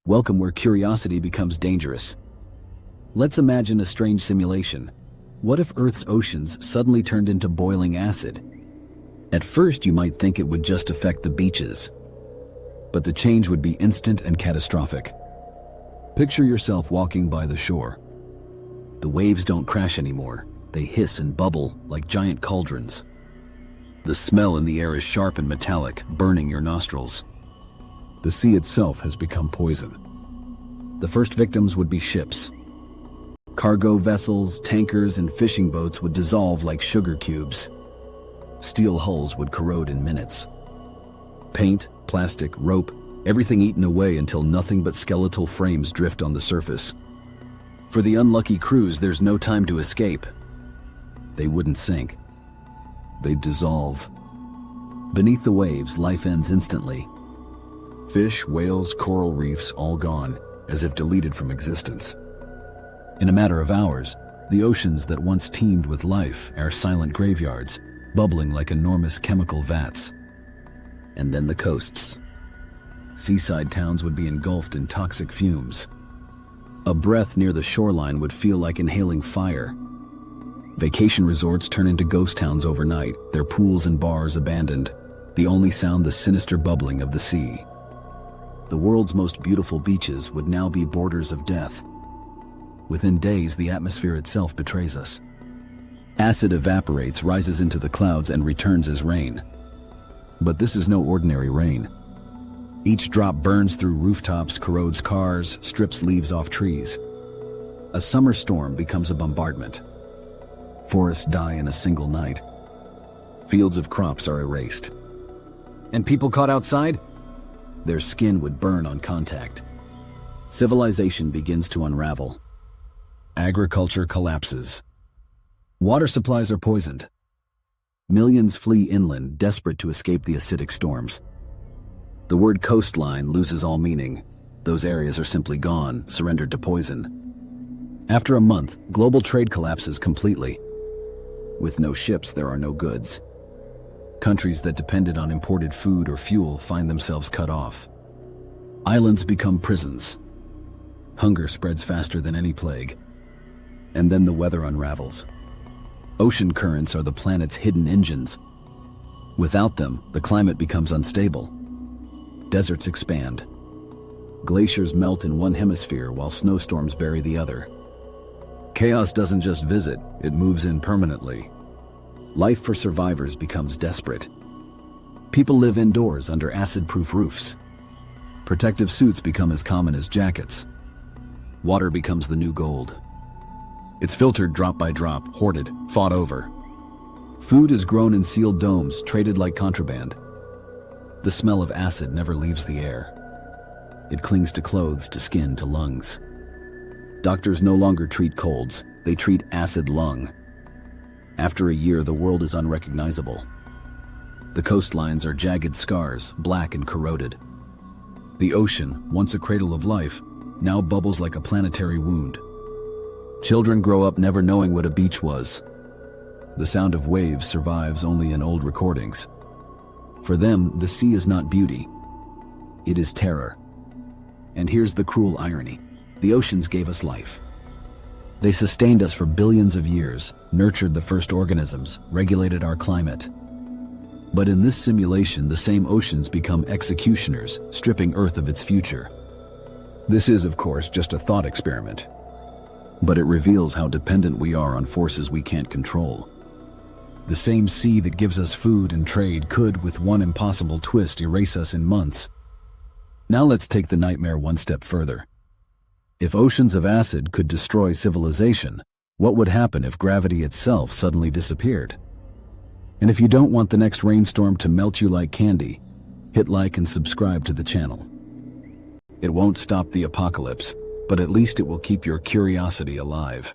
Welcome where curiosity becomes dangerous. Let's imagine a strange simulation. What if Earth's oceans suddenly turned into boiling acid? At first, you might think it would just affect the beaches, but the change would be instant and catastrophic. Picture yourself walking by the shore. The waves don't crash anymore. They hiss and bubble like giant cauldrons. The smell in the air is sharp and metallic, burning your nostrils. The sea itself has become poison. The first victims would be ships. Cargo vessels, tankers, and fishing boats would dissolve like sugar cubes. Steel hulls would corrode in minutes. Paint, plastic, rope, everything eaten away until nothing but skeletal frames drift on the surface. For the unlucky crews, there's no time to escape. They wouldn't sink. They'd dissolve. Beneath the waves, life ends instantly. Fish, whales, coral reefs, all gone, as if deleted from existence. In a matter of hours, the oceans that once teemed with life are silent graveyards, bubbling like enormous chemical vats. And then the coasts. Seaside towns would be engulfed in toxic fumes. A breath near the shoreline would feel like inhaling fire. Vacation resorts turn into ghost towns overnight, their pools and bars abandoned, the only sound the sinister bubbling of the sea. The world's most beautiful beaches would now be borders of death. Within days, the atmosphere itself betrays us. Acid evaporates, rises into the clouds, and returns as rain. But this is no ordinary rain. Each drop burns through rooftops, corrodes cars, strips leaves off trees. A summer storm becomes a bombardment. Forests die in a single night. Fields of crops are erased. And people caught outside? Their skin would burn on contact. Civilization begins to unravel. Agriculture collapses. Water supplies are poisoned. Millions flee inland, desperate to escape the acidic storms. The word coastline loses all meaning. Those areas are simply gone, surrendered to poison. After a month, global trade collapses completely. With no ships, there are no goods. Countries that depended on imported food or fuel find themselves cut off. Islands become prisons. Hunger spreads faster than any plague. And then the weather unravels. Ocean currents are the planet's hidden engines. Without them, the climate becomes unstable. Deserts expand. Glaciers melt in one hemisphere while snowstorms bury the other. Chaos doesn't just visit, it moves in permanently. Life for survivors becomes desperate. People live indoors under acid-proof roofs. Protective suits become as common as jackets. Water becomes the new gold. It's filtered drop by drop, hoarded, fought over. Food is grown in sealed domes, traded like contraband. The smell of acid never leaves the air. It clings to clothes, to skin, to lungs. Doctors no longer treat colds, they treat acid lung. After a year, the world is unrecognizable. The coastlines are jagged scars, black and corroded. The ocean, once a cradle of life, now bubbles like a planetary wound. Children grow up never knowing what a beach was. The sound of waves survives only in old recordings. For them, the sea is not beauty. It is terror. And here's the cruel irony. The oceans gave us life. They sustained us for billions of years, nurtured the first organisms, regulated our climate. But in this simulation, the same oceans become executioners, stripping Earth of its future. This is, of course, just a thought experiment. But it reveals how dependent we are on forces we can't control. The same sea that gives us food and trade could, with one impossible twist, erase us in months. Now let's take the nightmare one step further. If oceans of acid could destroy civilization, what would happen if gravity itself suddenly disappeared? And if you don't want the next rainstorm to melt you like candy, hit like and subscribe to the channel. It won't stop the apocalypse, but at least it will keep your curiosity alive.